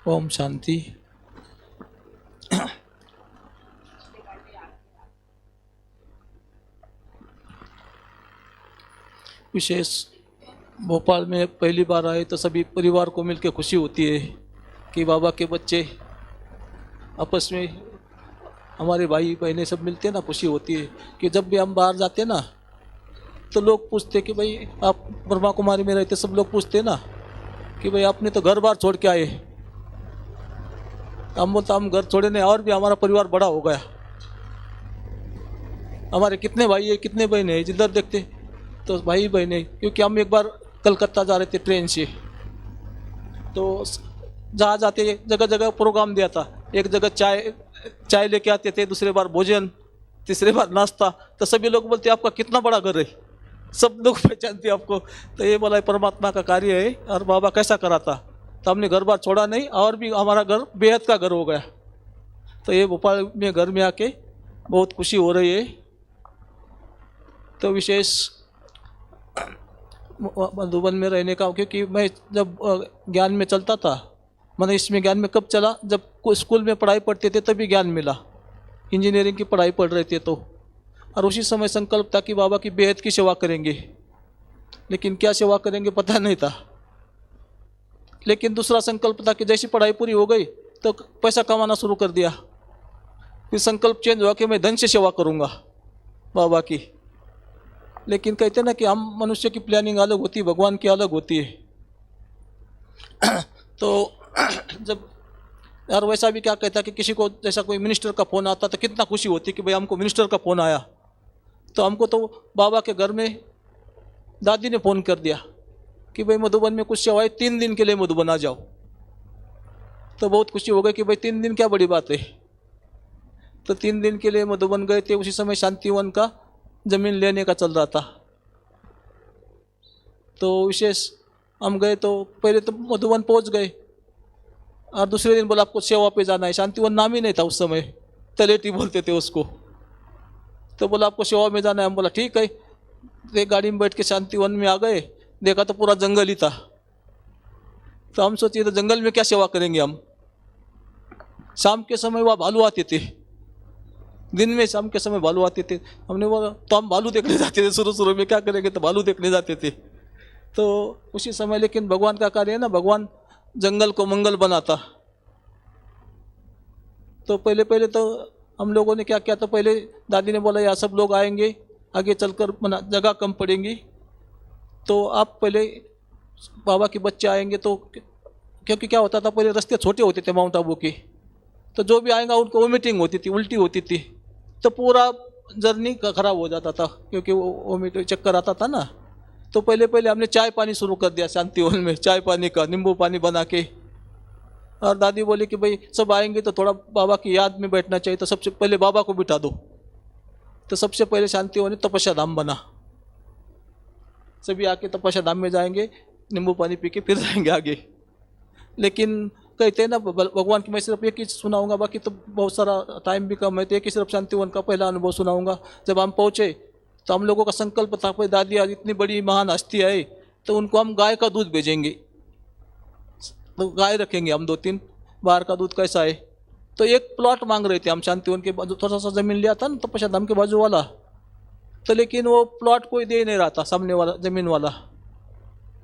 ओम शांति। विशेष भोपाल में पहली बार आए तो सभी परिवार को मिलकर खुशी होती है कि बाबा के बच्चे आपस में, हमारे भाई बहनें सब मिलते हैं ना, खुशी होती है कि जब भी हम बाहर जाते हैं ना तो लोग पूछते कि भाई आप ब्रह्मा कुमारी में रहते, सब लोग पूछते हैं ना कि भाई आपने तो घर बार छोड़ के आए। हम बोलते हम घर छोड़े नहीं, और भी हमारा परिवार बड़ा हो गया। हमारे कितने भाई है, कितने बहन है, जिधर देखते तो भाई बहन है। क्योंकि हम एक बार कलकत्ता जा रहे थे ट्रेन से, तो जहाँ जाते जगह जगह प्रोग्राम दिया था। एक जगह चाय लेके आते थे, दूसरे बार भोजन, तीसरे बार नाश्ता। तो सभी लोग बोलते आपका कितना बड़ा घर है, सब लोग पहचानते आपको। तो ये बोला परमात्मा का कार्य है। और बाबा कैसा करा था, तो हमने घर बार छोड़ा नहीं, और भी हमारा घर बेहद का घर हो गया। तो ये भोपाल में घर में आके बहुत खुशी हो रही है। तो विशेष मधुबन में रहने का, क्योंकि मैं जब ज्ञान में चलता था, मैंने इसमें ज्ञान में कब चला, जब स्कूल में पढ़ाई पढ़ते थे तभी ज्ञान मिला। इंजीनियरिंग की पढ़ाई पढ़ रहे थे तो, और उसी समय संकल्प था कि बाबा की बेहद की सेवा करेंगे। लेकिन क्या सेवा करेंगे पता नहीं था। लेकिन दूसरा संकल्प था कि जैसी पढ़ाई पूरी हो गई तो पैसा कमाना शुरू कर दिया। फिर संकल्प चेंज हुआ कि मैं धन से सेवा करूँगा बाबा की। लेकिन कहते ना कि हम मनुष्य की प्लानिंग अलग होती है, भगवान की अलग होती है। तो जब यार वैसा भी क्या कहता कि किसी को जैसा कोई मिनिस्टर का फ़ोन आता तो कितना खुशी होती कि भाई हमको मिनिस्टर का फ़ोन आया। तो हमको तो बाबा के घर में दादी ने फ़ोन कर दिया कि भाई मधुबन में कुछ सेवा है, 3 दिन के लिए मधुबन आ जाओ। तो बहुत खुशी हो गई कि भाई 3 दिन क्या बड़ी बात है। तो 3 दिन के लिए मधुबन गए थे। उसी समय शांतिवन का ज़मीन लेने का चल रहा था। तो विशेष हम गए तो पहले तो मधुबन पहुंच गए, और दूसरे दिन बोला आपको सेवा पे जाना है। शांतिवन नाम ही नहीं था उस समय, तलेटी बोलते थे उसको। तो बोला आपको सेवा में जाना है। हम बोला ठीक है। एक गाड़ी में बैठ के शांतिवन में आ गए, देखा तो पूरा जंगल ही था। तो हम सोचिए तो जंगल में क्या सेवा करेंगे हम। शाम के समय वहाँ भालू आते थे, दिन में शाम के समय भालू आते थे। हमने बोला तो हम भालू देखने जाते थे, शुरू में क्या करेंगे, तो भालू देखने जाते थे। तो उसी समय, लेकिन भगवान का कार्य है ना, भगवान जंगल को मंगल बनाता। तो पहले तो हम लोगों ने क्या किया, तो पहले दादी ने बोला यार सब लोग आएंगे, आगे चलकर जगह कम पड़ेंगी, तो आप पहले बाबा के बच्चे आएंगे। तो क्योंकि क्या होता था, पहले रास्ते छोटे होते थे माउंट आबू के, तो जो भी आएगा उनको वोमिटिंग होती थी, उल्टी होती थी। तो पूरा जर्नी खराब हो जाता था, क्योंकि वो वोमिट चक्कर आता था ना। तो पहले हमने चाय पानी शुरू कर दिया शांतिवन में, चाय पानी का नींबू पानी बना के। और दादी बोली कि भाई सब आएंगे तो थोड़ा बाबा की याद में बैठना चाहिए, तो सबसे पहले बाबा को बिठा दो। तो सबसे पहले शांतिवन तपस्या धाम बना। सभी आके तपस्या धाम में जाएंगे, नींबू पानी पी के फिर जाएंगे आगे। लेकिन कहते हैं ना भगवान की, मैं सिर्फ एक ही सुनाऊंगा, बाकी तो बहुत सारा टाइम भी कम है, तो एक ही सिर्फ शांतिवन का पहला अनुभव सुनाऊंगा। जब हम पहुँचे तो हम लोगों का संकल्प था भाई दादी आज इतनी बड़ी महान हस्ती है, तो उनको हम गाय का दूध भेजेंगे। तो गाय रखेंगे हम 2-3, बाहर का दूध कैसा है। तो एक प्लॉट मांग रहे थे हम शांतिवन के बाजू, थोड़ा सा ज़मीन लिया था ना तपस्या धाम के बाजू वाला। तो लेकिन वो प्लॉट कोई दे नहीं रहा था, सामने वाला ज़मीन वाला।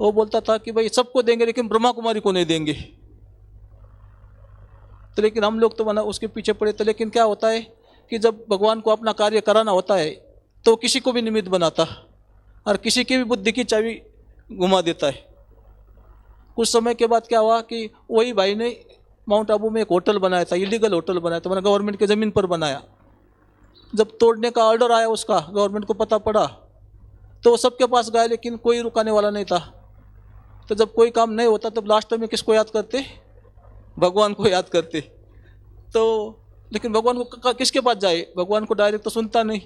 वो बोलता था कि भाई सबको देंगे लेकिन ब्रह्मा कुमारी को नहीं देंगे। तो लेकिन हम लोग तो बना उसके पीछे पड़े। तो लेकिन क्या होता है कि जब भगवान को अपना कार्य कराना होता है तो किसी को भी निमित्त बनाता, और किसी की भी बुद्धि की चाबी घुमा देता है। कुछ समय के बाद क्या हुआ कि वही भाई ने माउंट आबू में एक होटल बनाया था, इलीगल होटल बनाया था, मैंने गवर्नमेंट के ज़मीन पर बनाया। जब तोड़ने का ऑर्डर आया उसका, गवर्नमेंट को पता पड़ा, तो वो सबके पास गए लेकिन कोई रुकाने वाला नहीं था। तो जब कोई काम नहीं होता तब लास्ट में किसको याद करते, भगवान को याद करते। तो लेकिन भगवान को किसके पास जाए, भगवान को डायरेक्ट तो सुनता नहीं।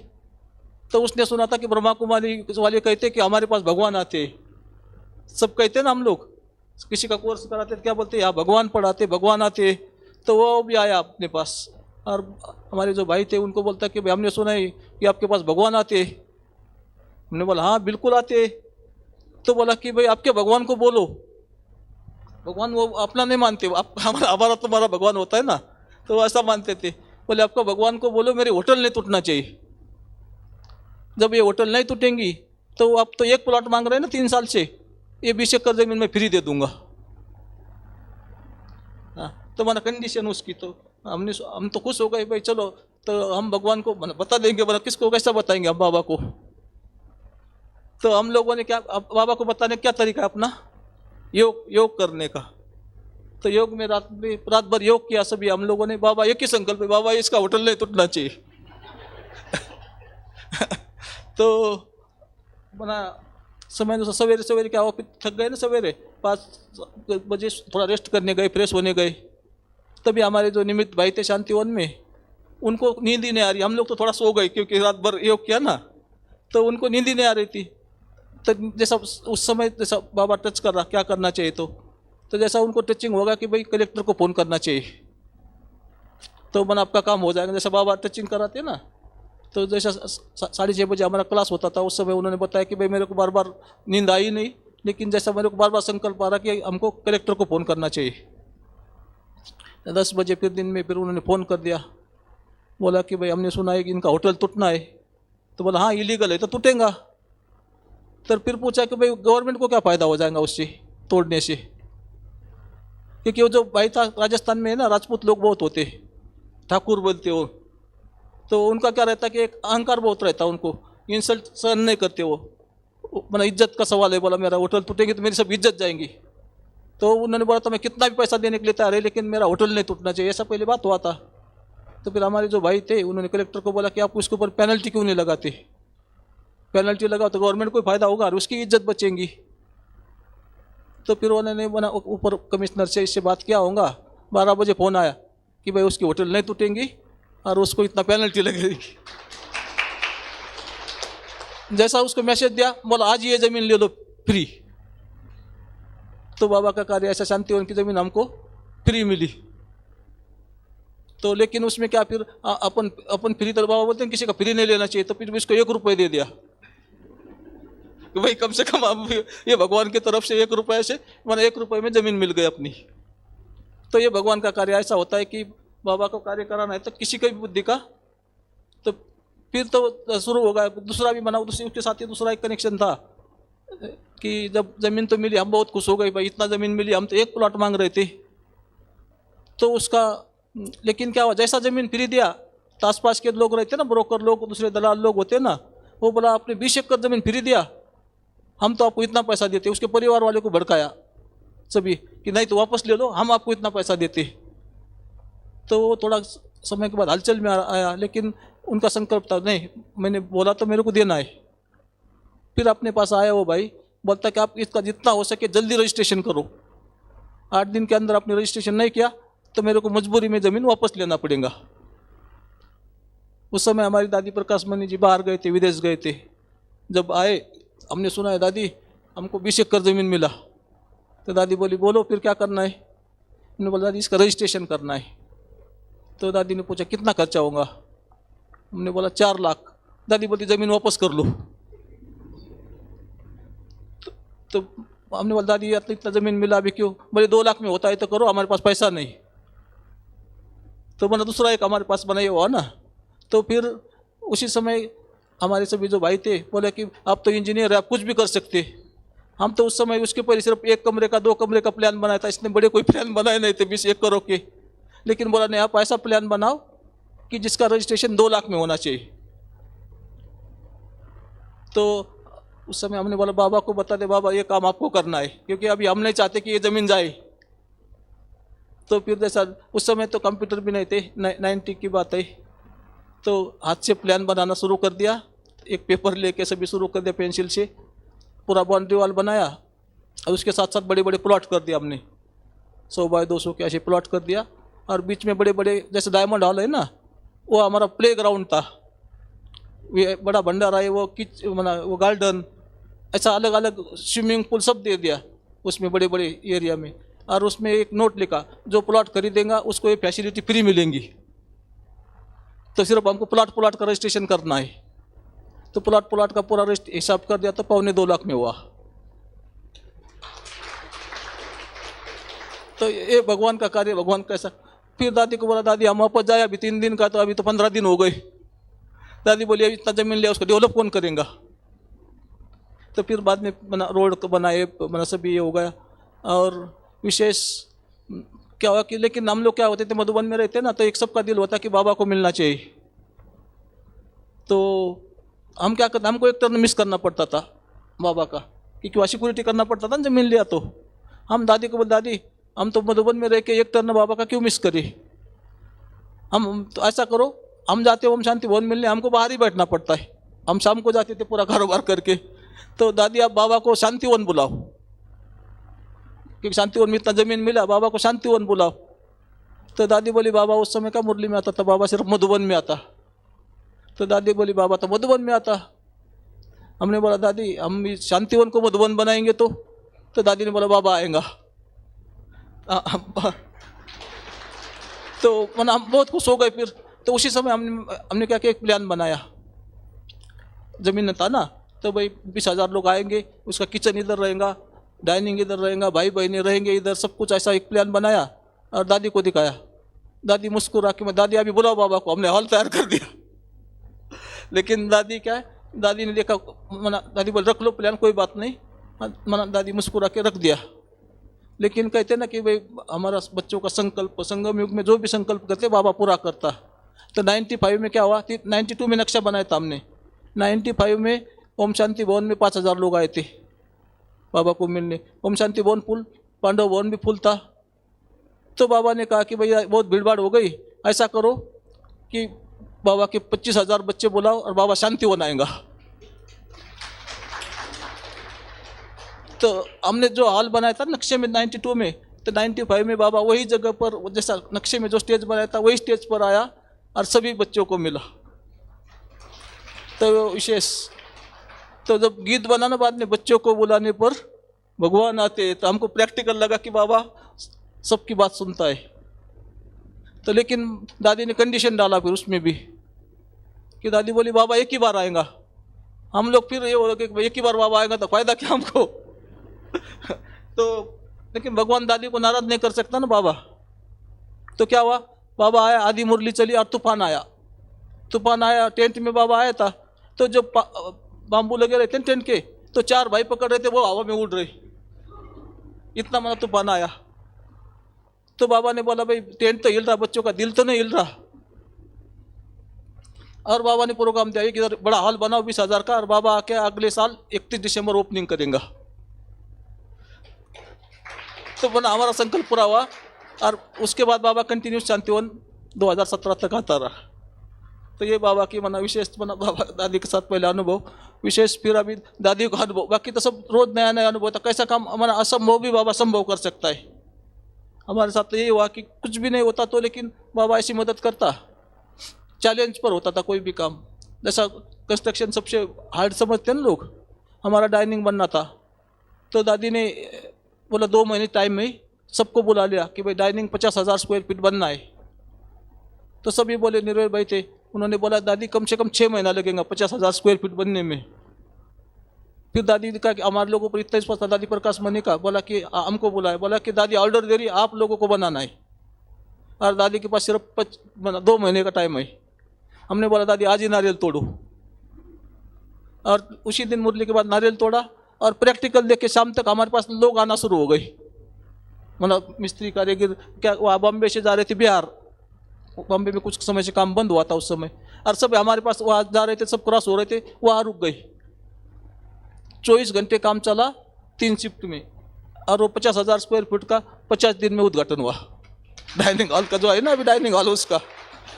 तो उसने सुना था कि ब्रह्मा कुमारी वाले कहते कि हमारे पास भगवान आते। सब कहते ना, हम लोग किसी का कोर्स कराते क्या बोलते, यहाँ भगवान पढ़ाते, भगवान आते। तो वो भी आया अपने पास, और हमारे जो भाई थे उनको बोलता कि भाई हमने सुना है कि आपके पास भगवान आते। हमने बोला हाँ बिल्कुल आते। तो बोला कि भाई आपके भगवान को बोलो। भगवान वो अपना नहीं मानते, आप हमारा हमारा तुम्हारा भगवान होता है ना, तो ऐसा मानते थे। बोले आपका भगवान को बोलो मेरी होटल नहीं टूटना चाहिए। जब ये होटल नहीं टूटेंगी तो आप तो एक प्लॉट मांग रहे हैं ना 3 साल से, ये 20 एकड़ जमीन में फ्री दे दूंगा। हाँ, तो माना कंडीशन उसकी, तो हम तो खुश हो गए भाई, चलो तो हम भगवान को बता देंगे। बोला किसको, कैसा बताएंगे हम बाबा को? तो हम लोगों ने क्या, बाबा को बताने क्या तरीका है अपना, योग करने का। तो योग में रात भर योग किया सभी हम लोगों ने। बाबा एक ही संकल्प है, बाबा इसका होटल नहीं टूटना चाहिए। तो बना समय सवेरे सवेरे क्या, ऑफिस थक गए ना, सवेरे 5 बजे थोड़ा रेस्ट करने गए, फ्रेश होने गए। तभी हमारे जो निमित्त भाई थे शांतिवन में, उनको नींद ही नहीं आ रही। हम लोग तो थोड़ा सो गए क्योंकि रात भर योग किया ना, तो उनको नींद ही नहीं आ रही थी। तो जैसा उस समय जैसा बाबा टच कर रहा क्या करना चाहिए, तो जैसा उनको टचिंग होगा कि भाई कलेक्टर को फ़ोन करना चाहिए, तो मन आपका काम हो जाएगा। जैसा बाबा टचिंग कराते ना, तो जैसा 6:30 बजे हमारा क्लास होता था, उस समय उन्होंने बताया कि भाई मेरे को बार बार नींद आई नहीं, लेकिन जैसा मेरे को बार बार संकल्प आ रहा कि हमको कलेक्टर को फ़ोन करना चाहिए। 10 बजे फिर दिन में फिर उन्होंने फ़ोन कर दिया, बोला कि भाई हमने सुना है कि इनका होटल टूटना है। तो बोला हाँ इलीगल है तो टूटेगा। तो फिर पूछा कि भाई गवर्नमेंट को क्या फ़ायदा हो जाएगा उससे तोड़ने से, क्योंकि वो जो भाई था राजस्थान में है ना, राजपूत लोग बहुत होते, ठाकुर बोलते हो, तो उनका क्या रहता कि एक अहंकार बहुत रहता, उनको इंसल्ट सहन नहीं करते वो। मतलब इज्जत का सवाल है, बोला मेरा होटल टूटेगी तो मेरी सब इज्जत जाएंगी। तो उन्होंने बोला तो मैं कितना भी पैसा देने के लिए तैयार है, लेकिन मेरा होटल नहीं टूटना चाहिए। ऐसा पहले बात हुआ था। तो फिर हमारे जो भाई थे उन्होंने कलेक्टर को बोला कि आप उसके ऊपर पेनल्टी क्यों नहीं लगाते, पेनल्टी लगाओ तो गवर्नमेंट को फ़ायदा होगा और उसकी इज्जत बचेंगी। तो फिर उन्होंने बना ऊपर कमिश्नर से इससे बात किया होगा। 12 बजे फ़ोन आया कि भाई उसकी होटल नहीं टूटेंगी और उसको इतना पेनल्टी लगेगी। जैसा उसको मैसेज दिया, बोला आज ये ज़मीन ले लो फ्री। तो बाबा का कार्य ऐसा, शांतिवन की ज़मीन हमको फ्री मिली। तो लेकिन उसमें क्या फिर अपन फ्री, तो बाबा बोलते हैं किसी का फ्री नहीं लेना चाहिए। तो फिर भी इसको 1 रुपये दे दिया कि भाई कम से कम अब ये भगवान की तरफ से 1 रुपये से, मैंने 1 रुपये में ज़मीन मिल गई अपनी। तो ये भगवान का कार्य ऐसा होता है कि बाबा को कार्य कराना है तो किसी की भी बुद्धि का, तो फिर तो शुरू होगा। दूसरा भी बना, उसके साथ ही दूसरा एक कनेक्शन था कि जब ज़मीन तो मिली, हम बहुत खुश हो गए भाई इतना ज़मीन मिली। हम तो 1 प्लॉट मांग रहे थे, तो उसका लेकिन क्या हुआ, जैसा ज़मीन फ्री दिया तो आसपास के लोग रहते ना, ब्रोकर लोग, दूसरे दलाल लोग होते ना, वो बोला आपने 20 एकड़ ज़मीन फ्री दिया, हम तो आपको इतना पैसा देते। उसके परिवार वाले को भड़काया सभी कि नहीं तो वापस ले लो, हम आपको इतना पैसा देते। तो वो थोड़ा समय के बाद हलचल में आया, लेकिन उनका संकल्प था नहीं, मैंने बोला तो मेरे को देना है। फिर अपने पास आया वो भाई, बोलता कि आप इसका जितना हो सके जल्दी रजिस्ट्रेशन करो। 8 दिन के अंदर आपने रजिस्ट्रेशन नहीं किया तो मेरे को मजबूरी में ज़मीन वापस लेना पड़ेगा। उस समय हमारी दादी प्रकाश मणि जी बाहर गए थे, विदेश गए थे। जब आए हमने सुना है दादी हमको 20 एकड़ ज़मीन मिला। तो दादी बोली बोलो फिर क्या करना है। मैंने बोला दादी इसका रजिस्ट्रेशन करना है। तो दादी ने पूछा कितना खर्चा होगा। हमने बोला 4 लाख। दादी बोली ज़मीन वापस कर लो। तो हमने बोला दादी इतना ज़मीन मिला अभी क्यों। बोले 2 लाख में होता है तो करो, हमारे पास पैसा नहीं। तो मैंने दूसरा एक हमारे पास बनाया हुआ ना। तो फिर उसी समय हमारे सभी जो भाई थे बोले कि आप तो इंजीनियर है, आप कुछ भी कर सकते। हम तो उस समय उसके ऊपर सिर्फ 1 कमरे का 2 कमरे का प्लान बनाया था, इसने बड़े कोई प्लान बनाए नहीं थे 20 एकड़ के। लेकिन बोला नहीं आप ऐसा प्लान बनाओ कि जिसका रजिस्ट्रेशन 2 लाख में होना चाहिए। तो उस समय हमने बोला बाबा को बता दे, बाबा ये काम आपको करना है, क्योंकि अभी हम नहीं चाहते कि ये ज़मीन जाए। तो फिर जैसा उस समय तो कंप्यूटर भी नहीं थे, 90 की बात है। तो हाथ से प्लान बनाना शुरू कर दिया, एक पेपर लेके सभी शुरू कर दिया, पेंसिल से पूरा बाउंड्री वॉल बनाया। और उसके साथ साथ बड़े बड़े प्लॉट कर दिया हमने, 100 बाय 200 के ऐसे प्लॉट कर दिया। और बीच में बड़े बड़े जैसे डायमंड हॉल है ना, वो हमारा प्ले ग्राउंड था। बड़ा भंडारा है, वो गार्डन, ऐसा अलग अलग स्विमिंग पूल सब दे दिया उसमें बड़े बड़े एरिया में। और उसमें एक नोट लिखा, जो प्लॉट खरीदेगा उसको ये फैसिलिटी फ्री मिलेंगी। तो सिर्फ हमको प्लॉट का रजिस्ट्रेशन करना है। तो प्लॉट का पूरा हिसाब कर दिया तो 2.25 लाख में हुआ। तो ये भगवान का कार्य, भगवान कैसा। फिर दादी को बोला, दादी हम वापस जाए, अभी 3 दिन का, तो अभी तो 15 दिन हो गए। दादी बोली अभी इतना जमीन लिया, उसको डेवलप कौन करेगा। तो फिर बाद में बना, रोड को बनाए, बना, सभी ये हो गया। और विशेष क्या हुआ कि, लेकिन हम लोग क्या होते थे, मधुबन में रहते ना, तो एक सबका दिल होता कि बाबा को मिलना चाहिए। तो हम क्या करते, हमको एक टर्न मिस करना पड़ता था बाबा का, क्योंकि सिक्योरिटी करना पड़ता था ना, जमीन लिया तो। हम दादी को बोले, दादी हम तो मधुबन में रह के एक टर्न बाबा का क्यों मिस करें। हम तो ऐसा करो, हम जाते ओम शांति भवन मिलने, हमको बाहर ही बैठना पड़ता है। हम शाम को जाते थे पूरा कारोबार करके। तो दादी आप बाबा को शांतिवन बुलाओ, क्योंकि शांतिवन में इतना जमीन मिला, बाबा को शांतिवन बुलाओ। तो दादी बोली बाबा उस समय का मुरली में आता था, बाबा सिर्फ मधुबन में आता। तो दादी बोली बाबा तो मधुबन में आता। हमने बोला दादी हम शांतिवन को मधुबन बनाएंगे तो दादी ने बोला बाबा आएगा। तो मैंने हम बहुत खुश हो गए। फिर तो उसी समय हमने क्या किया, एक प्लान बनाया। जमीन था ना, तो भाई 20,000 लोग आएंगे, उसका किचन इधर रहेगा, डाइनिंग इधर रहेगा, भाई बहनें रहेंगे इधर, सब कुछ ऐसा एक प्लान बनाया और दादी को दिखाया। दादी मुस्कुरा के, मैं दादी अभी बुलाओ बाबा को, हमने हॉल तैयार कर दिया। लेकिन दादी क्या है, दादी ने देखा, मना, दादी बोल रख लो प्लान, कोई बात नहीं, मना, दादी मुस्कुरा के रख दिया। लेकिन कहते ना कि भाई हमारा बच्चों का संकल्प, संगम युग में जो भी संकल्प करते बाबा पूरा करता। तो 95 में क्या हुआ, 92 में नक्शा बनाया था हमने, 95 में ओम शांति भवन में 5,000 लोग आए थे बाबा को मिलने। ओम शांति भवन फुल, पांडव भवन भी फुल था। तो बाबा ने कहा कि भैया बहुत भीड़ भाड़ हो गई, ऐसा करो कि बाबा के 25,000 बच्चे बुलाओ और बाबा शांतिवन आएगा। तो हमने जो हॉल बनाया था नक्शे में 92 में, तो 95 में बाबा वही जगह पर, जैसा नक्शे में जो स्टेज बनाया था वही स्टेज पर आया और सभी बच्चों को मिला। तो विशेष, तो जब गीत बनाना बाद में बच्चों को बुलाने पर भगवान आते, तो हमको प्रैक्टिकल लगा कि बाबा सबकी बात सुनता है। तो लेकिन दादी ने कंडीशन डाला फिर उसमें भी, कि दादी बोली बाबा एक ही बार आएगा। हम लोग फिर ये हो कि एक ही बार बाबा आएगा तो फायदा क्या हमको। तो लेकिन भगवान दादी को नाराज नहीं कर सकता ना बाबा। तो क्या हुआ, बाबा आया, आधी मुरली चली और तूफान आया। तूफान आया, टेंट में बाबा आया था, तो जो बाम्बू लगे रहते हैं टेंट के, तो 4 भाई पकड़ रहे थे, वो हवा में उड़ रहे, इतना बड़ा तूफान आया। तो बाबा ने बोला भाई टेंट तो हिल रहा, बच्चों का दिल तो नहीं हिल रहा। और बाबा ने प्रोग्राम दिया कि इधर बड़ा हॉल बनाओ 20,000 का, और बाबा आके अगले साल 31 दिसंबर ओपनिंग करेंगे। तो बना, हमारा संकल्प पूरा हुआ। और उसके बाद बाबा कंटिन्यू शांतिवन 2017 तक आता रहा। तो ये बाबा की मना विशेष, मना बाबा दादी के साथ पहले अनुभव विशेष, फिर अभी दादी का अनुभव, बाकी तो सब रोज नया नया अनुभव था। कैसा काम हमारा असंभव भी बाबा संभव कर सकता है। हमारे साथ तो यही हुआ कि कुछ भी नहीं होता तो, लेकिन बाबा ऐसी मदद करता। चैलेंज पर होता था कोई भी काम, जैसा कंस्ट्रक्शन सबसे हार्ड समझते हैं ना लोग, हमारा डाइनिंग बनना था। तो दादी ने बोला 2 महीने टाइम में सबको बुला लिया कि भाई डाइनिंग 50,000 स्क्वायर फीट बनना है। तो सभी बोले, निर्भय भाई थे, उन्होंने बोला दादी कम से कम 6 महीना लगेगा 50,000 स्क्वायर फीट बनने में। फिर दादी ने कहा कि हमारे लोगों पर इतना विश्वास था, दादी प्रकाश मनी का, बोला कि हमको बुलाया, बोला कि दादी ऑर्डर दे रही, आप लोगों को बनाना है। और दादी के पास सिर्फ 2 महीने का टाइम है। हमने बोला दादी आज ही नारियल तोड़ो, और उसी दिन मुरली के बाद नारियल तोड़ा। और प्रैक्टिकल देख के शाम तक हमारे पास लोग आना शुरू हो गए, मतलब मिस्त्री कारीगर, क्या वहाँ बॉम्बे से जा रहे थे बिहार, बॉम्बे में कुछ समय से काम बंद हुआ था उस समय, और सब हमारे पास वहाँ जा रहे थे, सब क्रॉस हो रहे थे, वहाँ रुक गए। 24 घंटे काम चला 3 शिफ्ट में, और वो 50,000 स्क्वायर फीट का 50 दिन में उद्घाटन हुआ, डाइनिंग हॉल का जो है ना अभी डाइनिंग हॉल उसका।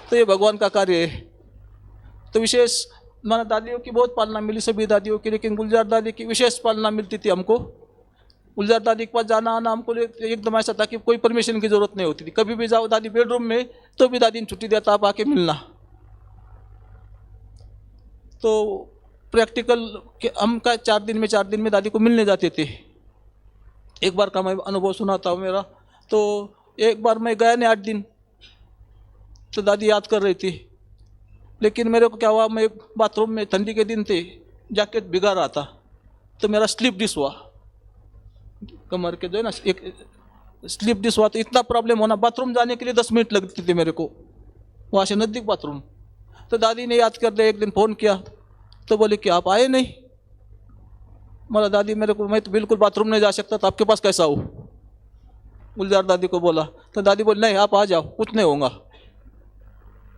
तो ये भगवान का कार्य है। तो विशेष माना दादियों की बहुत पालना मिली, सभी दादियों की, लेकिन गुलजार दादी की विशेष पालना मिलती थी हमको। गुलजार दादी के पास जाना आना हमको एकदम ऐसा था कि कोई परमिशन की जरूरत नहीं होती थी। कभी भी जाओ दादी बेडरूम में, तो भी दादी ने छुट्टी देता, आप आके मिलना। तो प्रैक्टिकल हम का 4 दिन में दादी को मिलने जाते थे। एक बार का मैं अनुभव सुनाता हूँ मेरा। तो एक बार मैं गया नहीं 8 दिन, तो दादी याद कर रही थी, लेकिन मेरे को क्या हुआ, मैं बाथरूम में, ठंडी के दिन थे, जैकेट भिगा रहा था, तो मेरा स्लिप डिस हुआ, कमर के जो है ना एक स्लिप डिस्क हुआ तो इतना प्रॉब्लम होना, बाथरूम जाने के लिए 10 मिनट लगती थी मेरे को, वहाँ से नज़दीक बाथरूम। तो दादी ने याद कर दिया, एक दिन फ़ोन किया तो बोले कि आप आए नहीं। बोला दादी मेरे को, मैं तो बिल्कुल बाथरूम नहीं जा सकता, तो आपके पास कैसा हो? गुलजार दादी को बोला तो दादी बोली नहीं आप आ जाओ, कुछ नहीं होगा।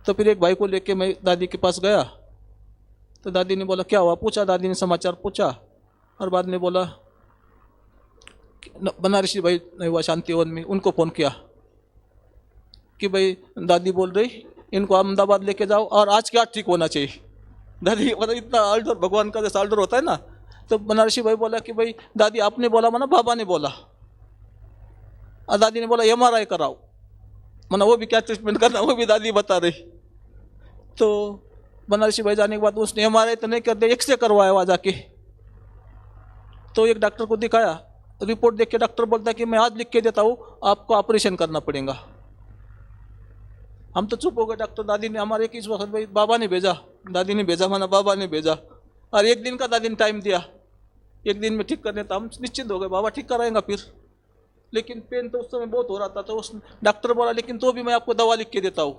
तो फिर एक भाई को लेके मैं दादी के पास गया, तो दादी ने बोला क्या हुआ, पूछा, दादी ने समाचार पूछा और बाद में बोला बनारसी भाई नहीं हुआ शांतिवन में, उनको फ़ोन किया कि भाई दादी बोल रही इनको अहमदाबाद लेके जाओ और आज क्या ठीक होना चाहिए। दादी मतलब इतना आल्टर, भगवान का जैसा आल्टर होता है ना, तो बनारसी भाई बोला कि भाई दादी आपने बोला माना बाबा ने बोला, और दादी ने बोला MRI कराओ, माना वो भी क्या ट्रीटमेंट करना वो भी दादी बता रही। तो बनारसी भाई जाने के बाद उसने MRI तो नहीं कर दिया, एक्सरे करवाया वहाँ जाके। तो एक डॉक्टर को दिखाया, रिपोर्ट देख के डॉक्टर बोलता है कि मैं आज लिख के देता हूँ, आपको ऑपरेशन करना पड़ेगा। हम तो चुप हो गए। डॉक्टर दादी ने हमारे एक इस वक्त भाई बाबा ने भेजा, दादी ने भेजा माना बाबा ने भेजा, और एक दिन का दादी ने टाइम दिया, एक दिन में ठीक करने। तो हम निश्चिंत हो गए, बाबा ठीक कराएंगा फिर। लेकिन पेन तो उस समय बहुत हो रहा था, तो उस डॉक्टर बोला लेकिन तो भी मैं आपको दवा लिख के देता हूँ।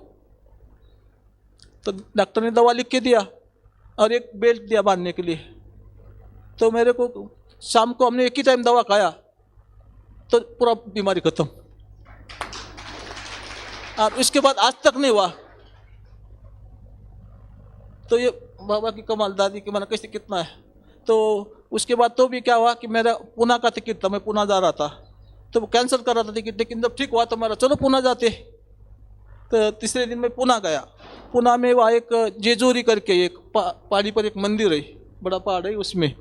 तो डॉक्टर ने दवा लिख के दिया और एक बेल्ट दिया बांधने के लिए। तो मेरे को शाम को हमने एक ही टाइम दवा खाया तो पूरा बीमारी खत्म, और उसके बाद आज तक नहीं हुआ। तो ये बाबा की कमाल, दादी की माना कैसे कितना है। तो उसके बाद तो भी क्या हुआ कि मेरा पुणे का टिकट था, मैं पुणे जा रहा था, तो कैंसिल कर रहा था टिकट। लेकिन जब ठीक हुआ तो मेरा चलो पुणे जाते। तो तीसरे दिन मैं पुणे गया। पुणे में वहाँ एक जेजूरी करके एक पहाड़ी पर एक मंदिर है, बड़ा पहाड़ है उसमें।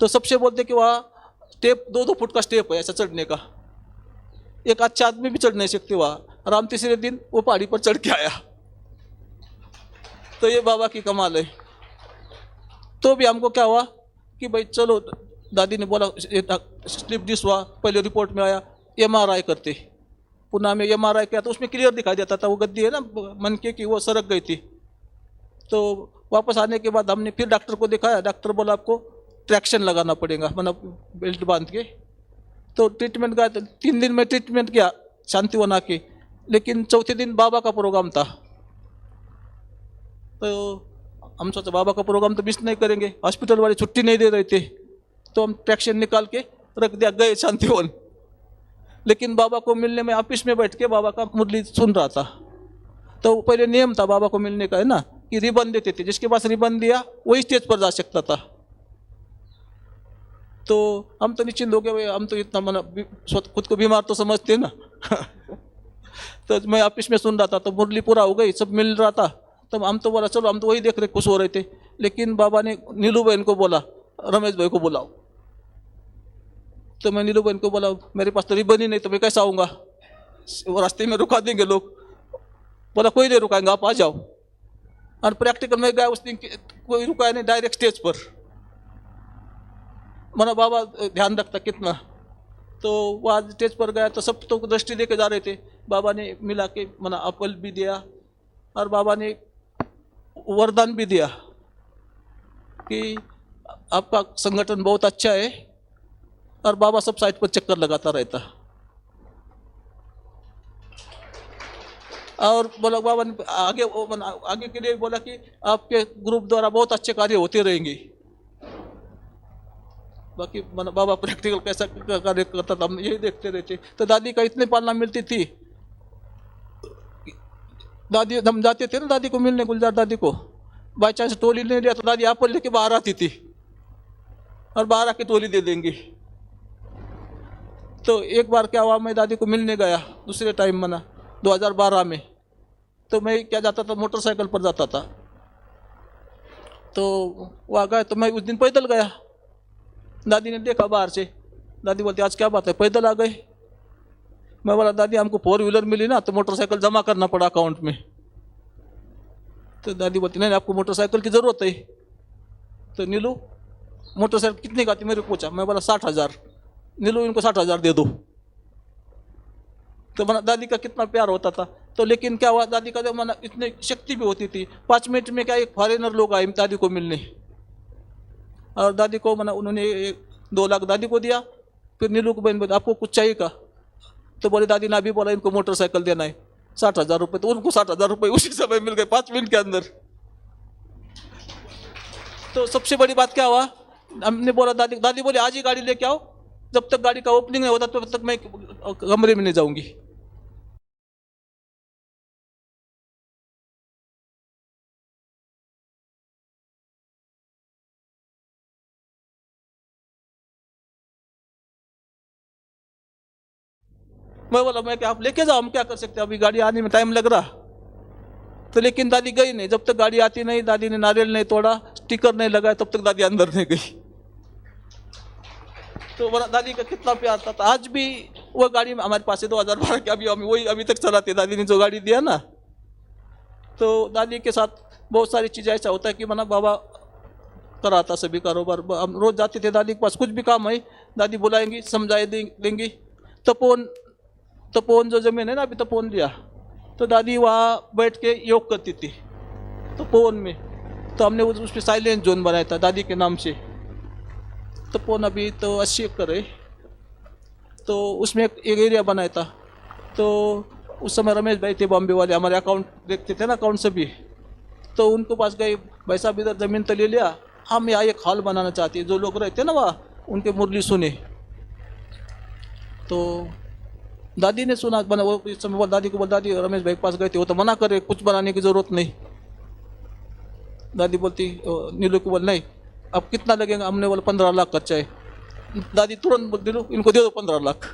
तो सबसे बोलते कि वहाँ स्टेप 2-2 फुट का स्टेप है ऐसा चढ़ने का, एक अच्छा आदमी भी चढ़ नहीं सकते वहाँ। और हम तीसरे दिन वो पहाड़ी पर चढ़ के आया। तो ये बाबा की कमाल है। तो भी हमको क्या हुआ कि भाई चलो, दादी ने बोला स्लिप डिस्क हुआ, पहले रिपोर्ट में आया MRI करते। पुणे में MRI किया तो उसमें क्लियर दिखाई देता था, वो गद्दी है ना मन की वो सरक गई थी। तो वापस आने के बाद हमने फिर डॉक्टर को दिखाया, डॉक्टर बोला आपको ट्रैक्शन लगाना पड़ेगा, मतलब बेल्ट बांध के। तो ट्रीटमेंट का 3 दिन में ट्रीटमेंट किया शांतिवन आके, लेकिन चौथे दिन बाबा का प्रोग्राम था। तो हम सोचा बाबा का प्रोग्राम तो मिस नहीं करेंगे, हॉस्पिटल वाले छुट्टी नहीं दे रहे थे, तो हम ट्रैक्शन निकाल के रख दिया, गए शांतिवन। लेकिन बाबा को मिलने में ऑफिस में बैठ के बाबा का मुरली सुन रहा था। तो पहले नियम था बाबा को मिलने का है ना कि रिबन देते थे, जिसके पास रिबन दिया वही स्टेज पर जा सकता था। तो हम तो निश्चिंत हो गए, भाई हम तो इतना मना खुद को बीमार तो समझते ना। तो मैं ऑफिस में सुन रहा था, तो मुरली पूरा हो गई, सब मिल रहा था। तो हम तो बोला चलो, हम तो वही देख रहे, खुश हो रहे थे। लेकिन बाबा ने नीलू बहन को बोला रमेश भाई को बुलाओ। तो मैं नीलू बहन को बोला मेरे पास तो रिबन ही नहीं, तो मैं कैसे आऊँगा, वो रास्ते में रुका देंगे लोग। बोला कोई नहीं रुकाएंगे, आप आ जाओ। और प्रैक्टिकल में गया उस दिन, कोई रुकाया नहीं, डायरेक्ट स्टेज पर। माना बाबा ध्यान रखता कितना। तो वहाँ स्टेज पर गया तो सब तो दृष्टि लेके जा रहे थे। बाबा ने मिला के माना एप्पल भी दिया, और बाबा ने वरदान भी दिया कि आपका संगठन बहुत अच्छा है। और बाबा सब साइड पर चक्कर लगाता रहता। और बोला बाबा ने आगे के लिए बोला कि आपके ग्रुप द्वारा बहुत अच्छे कार्य होते रहेंगे। बाकी बाबा प्रैक्टिकल कैसा कार्य करता था हम यही देखते रहते। तो दादी का इतने पालना मिलती थी। दादी हम जाते थे ना दादी को मिलने, गुलजार दादी को, बाई चांस टोली नहीं लिया तो दादी आप लेके बाहर आती थी, और बाहर आके टोली दे देंगी। तो एक बार क्या हुआ, मैं दादी को मिलने गया दूसरे टाइम मना 2012 में। तो मैं क्या जाता था, मोटरसाइकिल पर जाता था। तो वहाँ गए तो मैं उस दिन पैदल गया। दादी ने देखा बाहर से, दादी बोलती आज क्या बात है पैदल आ गए। मैं बोला दादी हमको 4 व्हीलर मिली ना, तो मोटरसाइकिल जमा करना पड़ा अकाउंट में। तो दादी बोलती नहीं आपको मोटरसाइकिल की ज़रूरत है। तो नीलू मोटरसाइकिल कितने का थी मेरे को पूछा। मैं बोला 60,000। नीलू इनको 60,000 दे दो। तो माना दादी का कितना प्यार होता था। तो लेकिन क्या हुआ, दादी का माना इतनी शक्ति भी होती थी। 5 मिनट में क्या एक फॉरेनर लोग आए दादी को मिलने, और दादी को माना उन्होंने 2 लाख दादी को दिया। फिर नीलू को बहन बोली आपको कुछ चाहिए का। तो बोले दादी ने अभी बोला इनको मोटरसाइकिल देना है 60,000 रुपये, तो उनको 60,000 रुपये उसी समय मिल गए 5 मिनट के अंदर। तो सबसे बड़ी बात क्या हुआ, हमने बोला दादी बोले आज ही गाड़ी लेके आओ, जब तक गाड़ी का ओपनिंग नहीं होता तब तक मैं कमरे में नहीं जाऊंगी। मैं बोला मैं क्या, आप लेके जाओ, हम क्या कर सकते हैं, अभी गाड़ी आने में टाइम लग रहा। तो लेकिन दादी गई नहीं, जब तक गाड़ी आती नहीं दादी ने नारियल नहीं तोड़ा, स्टिकर नहीं लगाया, तब तक दादी अंदर नहीं गई। तो बोला दादी का कितना प्यार था। तो आज भी वो गाड़ी में हमारे पास है 2012 की, वही अभी तक चलाती है दादी ने जो गाड़ी दिया ना। तो दादी के साथ बहुत सारी चीज़ें ऐसा होता है कि मना बाबा कराता सभी कारोबार। हम रोज जाते थे दादी के पास, कुछ भी काम है दादी बुलाएंगी, समझाए देंगी। तपोवन जो जमीन है ना, अभी तपोवन लिया, तो दादी वहाँ बैठ के योग करती थी तपोवन में। तो हमने उस पर साइलेंट जोन बनाया था दादी के नाम से। तपोवन अभी तो 80 एकड़ है, तो उसमें एक एरिया बनाया था। तो उस समय रमेश भाई थे बॉम्बे वाले, हमारे अकाउंट देखते थे ना, अकाउंट से भी। तो उनको पास गए, भाई साहब इधर ज़मीन तो ले लिया, हम यहाँ एक हॉल बनाना चाहते हैं, जो लोग रहते ना वहाँ उनके मुरली सुने। तो दादी ने सुना, बना वो इस समय दादी को बोल, दादी रमेश भाई के पास गए थे, वो तो मना करे, कुछ बनाने की ज़रूरत नहीं। दादी बोलती नीलू को बोल, नहीं अब कितना लगेगा, हमने बोला 15 लाख खर्चा है। दादी तुरंत बोल, दिलो इनको दे दो 15 लाख।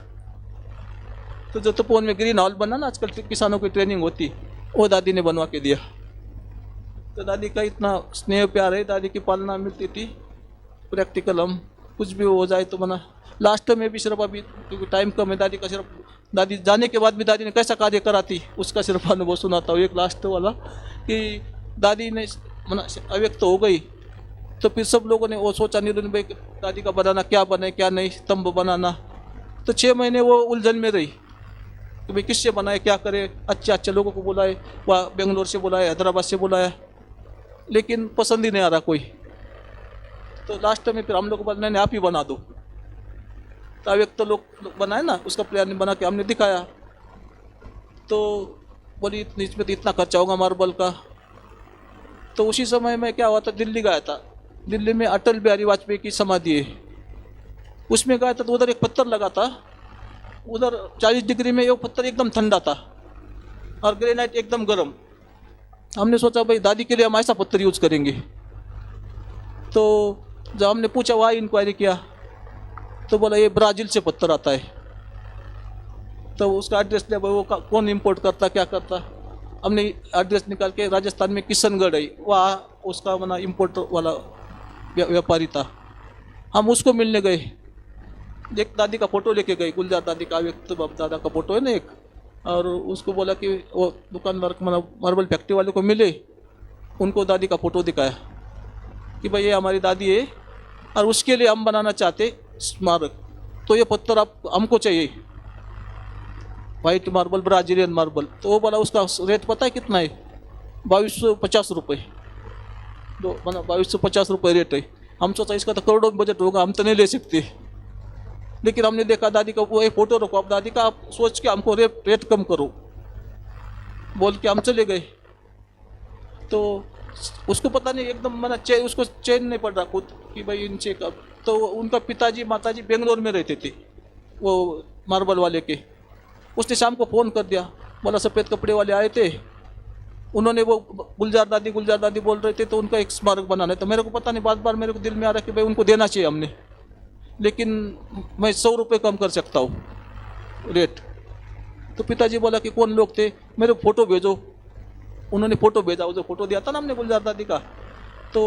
तो जो तपोवन में ग्रीन हॉल बना ना, आजकल किसानों की ट्रेनिंग होती, वो दादी ने बनवा के दिया। तो दादी का इतना स्नेह प्यार है, दादी की पालना मिलती थी प्रैक्टिकल। हम कुछ भी हो जाए तो बना, लास्ट में भी सिर्फ अभी क्योंकि टाइम कम है, दादी का सिर्फ, दादी जाने के बाद भी दादी ने कैसा कार्य करा थी उसका सिर्फ अनुभव सुनाता हूँ। एक लास्ट वाला कि दादी ने मना अव्यक्त हो गई, तो फिर सब लोगों ने वो सोचा नीलू भाई दादी का बनाना, क्या बने क्या नहीं, स्तंभ बनाना। तो 6 महीने वो उलझन में रही कि भाई किससे बनाए, क्या करे। अच्छे लोगों को बुलाए, वह बेंगलोर से बुलाया, हैदराबाद से बुलाया, लेकिन पसंद ही नहीं आ रहा कोई। तो लास्ट में फिर हम लोग को बोला नहीं आप ही बना दो। तो अव्यक्त लोग बनाए ना, उसका प्लान बना के हमने दिखाया। तो बोली इसमें तो इतना खर्चा होगा मार्बल का। तो उसी समय में क्या हुआ था, दिल्ली गया था। दिल्ली में अटल बिहारी वाजपेयी की समाधि है, उसमें गया था। तो उधर एक पत्थर लगा था, उधर 40 डिग्री में, वो पत्थर एकदम ठंडा था और ग्रेनाइट एकदम गर्म। हमने सोचा भाई दादी के लिए हम ऐसा पत्थर यूज करेंगे। तो जब हमने पूछा, वहाँ इंक्वायरी किया, तो बोला ये ब्राज़ील से पत्थर आता है। तो उसका एड्रेस लिया, वो कौन इंपोर्ट करता क्या करता। हमने एड्रेस निकाल के, राजस्थान में किशनगढ़ है, वहाँ उसका मना इम्पोर्ट वाला व्यापारी था। हम उसको मिलने गए, एक दादी का फ़ोटो लेके गए, गुलजार दादी का, व्यक्त बाप दादा का फ़ोटो है ना एक। और उसको बोला कि वो दुकानदार मार्बल फैक्ट्री वाले को मिले, उनको दादी का फ़ोटो दिखाया कि भाई ये हमारी दादी है और उसके लिए हम बनाना चाहते स्मारक। तो ये पत्थर आप हमको चाहिए, वाइट मार्बल, ब्राजीलियन मार्बल। तो वो बोला उसका रेट पता है कितना है, 2250 रुपये। 2250 रुपये रेट है। हम सोचा इसका तो करोड़ों में बजट होगा, हम तो नहीं ले सकते। लेकिन हमने देखा दादी का, वो एक फ़ोटो रखो आप दादी का, आप सोच के हमको रेट कम करो बोल के हम चले गए। तो उसको पता नहीं, एकदम मना उसको चैन नहीं पड़ रहा खुद कि भाई इनसे कब। तो उनका पिताजी माताजी बेंगलोर में रहते थे, वो मार्बल वाले के। उसने शाम को फ़ोन कर दिया, बोला सफ़ेद कपड़े वाले आए थे, उन्होंने वो गुलजार दादी बोल रहे थे, तो उनका एक स्मारक बनाना है। तो मेरे को पता नहीं, बार मेरे को दिल में आ रहा कि भाई उनको देना चाहिए हमने, लेकिन मैं 100 रुपये कम कर सकता हूँ रेट। तो पिताजी बोला कि कौन लोग थे, मेरे को फ़ोटो भेजो। उन्होंने फ़ोटो भेजा, वो जो फ़ोटो दिया था ना हमने गुलजार दादी का। तो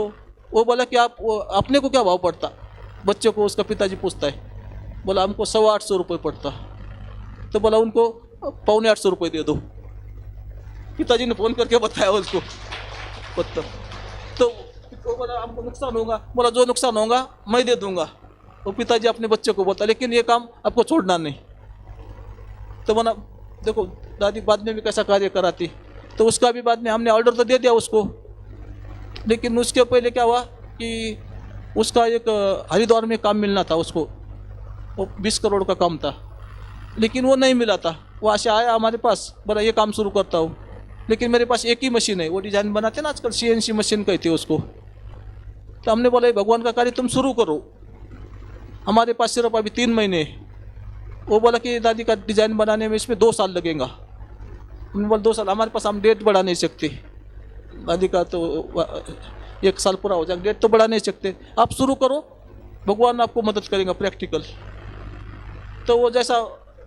वो बोला कि आप अपने को क्या भाव पड़ता, बच्चे को उसका पिताजी पूछता है। बोला हमको 850 रुपये पड़ता। तो बोला उनको 750 रुपये दे दो। पिताजी ने फ़ोन करके बताया उसको पत्थर। तो वो बोला हमको नुकसान होगा। बोला जो नुकसान होगा मैं दे दूंगा। वो पिताजी अपने बच्चे को बोलता, लेकिन ये काम आपको छोड़ना नहीं। तो बोला देखो दादी बाद में भी कैसा कार्य कराती। तो उसका भी बाद में हमने ऑर्डर तो दे दिया उसको, लेकिन उसके पहले क्या हुआ कि उसका एक हरिद्वार में काम मिलना था उसको, वो 20 करोड़ का काम था। लेकिन वो नहीं मिला था। वो आशा आया हमारे पास, बोला ये काम शुरू करता हूँ, लेकिन मेरे पास एक ही मशीन है, वो डिज़ाइन बनाते ना आजकल, CNC मशीन कहते हैं उसको। तो हमने बोला भगवान का कार्य तुम शुरू करो, हमारे पास सिर्फ अभी 3 महीने। वो बोला कि दादी का डिज़ाइन बनाने में इसमें 2 साल लगेगा। हमने बोला 2 साल, हमारे पास हम डेट बढ़ा नहीं सकते, दादी का तो 1 साल पूरा हो जाएगा, डेट तो बढ़ा नहीं सकते, आप शुरू करो, भगवान आपको मदद करेगा प्रैक्टिकल। तो वो जैसा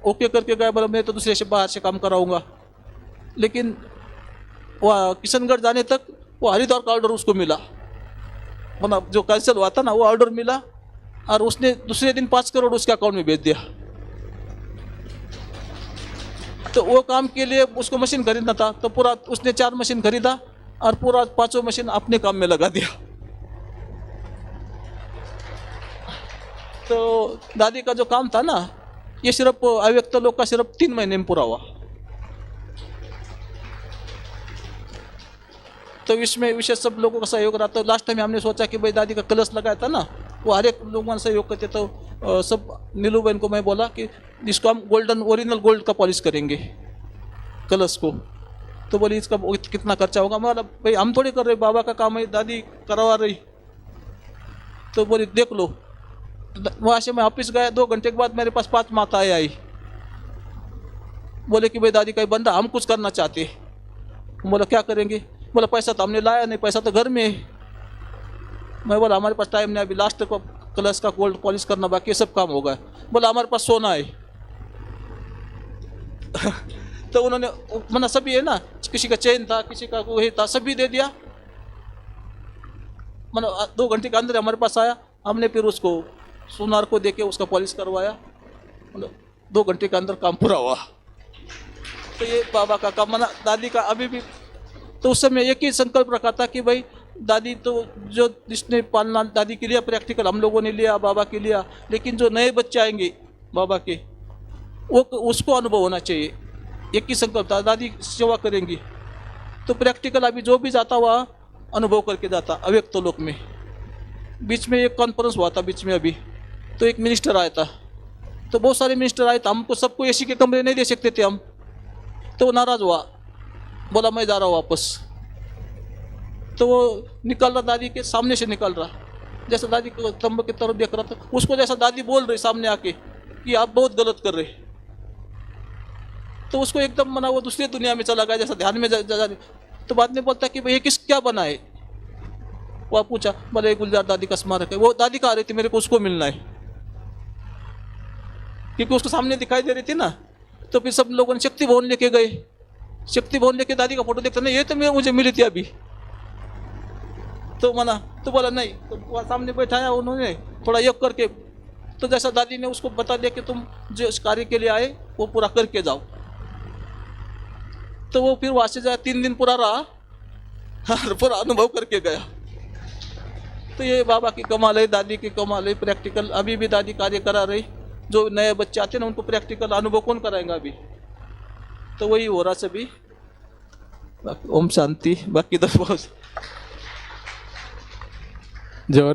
ओके करके गया, बोला मैं तो दूसरे से बाहर से काम कराऊंगा। लेकिन वह किशनगढ़ जाने तक वो हरिद्वार का ऑर्डर उसको मिला, मतलब जो कैंसिल हुआ था ना, वो ऑर्डर मिला, और उसने दूसरे दिन 5 करोड़ उसके अकाउंट में भेज दिया। तो वो काम के लिए उसको मशीन खरीदना था, तो पूरा उसने 4 मशीन खरीदा और पूरा 5 मशीन अपने काम में लगा दिया। तो दादी का जो काम था ना, ये सिर्फ अव्यक्त लोग का सिर्फ 3 महीने में पूरा हुआ। तो इसमें विशेष सब लोगों का सहयोग रहा। तो लास्ट टाइम हमने सोचा कि भाई दादी का कलश लगाया था ना, वो हर एक लोगों ने सहयोग करते। तो सब नीलू बहन को मैं बोला कि इसको हम गोल्डन ओरिजिनल गोल्ड का पॉलिश करेंगे कलश को। तो बोली इसका कितना खर्चा होगा? मतलब भाई हम थोड़ी कर रहे, बाबा का काम है, दादी करवा रही। तो बोली देख लो। वहाँ से मैं ऑफिस गया, 2 घंटे के बाद मेरे पास 5 माताएं आई, बोले कि भाई दादी का बंदा हम कुछ करना चाहते। बोला क्या करेंगे? बोला पैसा तो हमने लाया नहीं, पैसा तो घर में है। मैं बोला हमारे पास टाइम नहीं, अभी लास्ट को कलश का गोल्ड पॉलिश करना बाकी है, सब काम होगा। बोला हमारे पास सोना है। तो उन्होंने मना, सभी है ना, किसी का चेन था, किसी का वही था, सभी दे दिया। मतलब 2 घंटे के अंदर हमारे पास आया, हमने फिर उसको सोनार को देके उसका पॉलिश करवाया। मतलब 2 घंटे के अंदर काम पूरा हुआ। तो ये बाबा का काम, मना दादी का अभी भी। तो उस समय एक ही संकल्प रखा था कि भाई दादी तो जो जिसने पालना दादी के लिए प्रैक्टिकल हम लोगों ने लिया, बाबा के लिया, लेकिन जो नए बच्चे आएंगे बाबा के, वो उसको अनुभव होना चाहिए। एक ही संकल्प था, दादी सेवा करेंगी तो प्रैक्टिकल अभी जो भी जाता हुआ अनुभव करके जाता अव्यक्त लोक में। बीच में एक कॉन्फ्रेंस हुआ था बीच में अभी, तो एक मिनिस्टर आया था, तो बहुत सारे मिनिस्टर आए थे, हमको सबको AC के कमरे नहीं दे सकते थे हम। तो वो नाराज़ हुआ, बोला मैं जा रहा हूँ वापस। तो वो निकल रहा, दादी के सामने से निकल रहा, जैसा दादी को तंबू की तरफ देख रहा था, उसको जैसा दादी बोल रही सामने आके कि आप बहुत गलत कर रहे। तो उसको एकदम मना, वो दूसरी दुनिया में चला गया, जैसा ध्यान में जा। तो बाद में बोलता कि भाई ये क्या बना है? वो पूछा, बोले गुलजार दादी का स्मारक है। वो दादी कहा रही थी मेरे को उसको मिलना है, क्योंकि उसको सामने दिखाई दे रही थी ना। तो फिर सब लोगों ने शक्ति भवन लेके गए, शक्ति भवन लेके दादी का फोटो देखते नहीं, ये तो मुझे मिली थी अभी। तो मना, तो बोला नहीं। तो वहाँ सामने बैठाया उन्होंने थोड़ा योग करके, तो जैसा दादी ने उसको बता दिया कि तुम जो इस कार्य के लिए आए वो पूरा करके जाओ। तो वो फिर वहाँ से जाए, 3 दिन पूरा रहा और पूरा अनुभव करके गया। तो ये बाबा की कमाल है, दादी की कमाल है। प्रैक्टिकल अभी भी दादी कार्य करा रही। जो नए बच्चे आते हैं ना, उनको प्रैक्टिकल अनुभव कौन कराएगा अभी? तो वही हो रहा सभी। ओम शांति। बाकी तो बहुत जो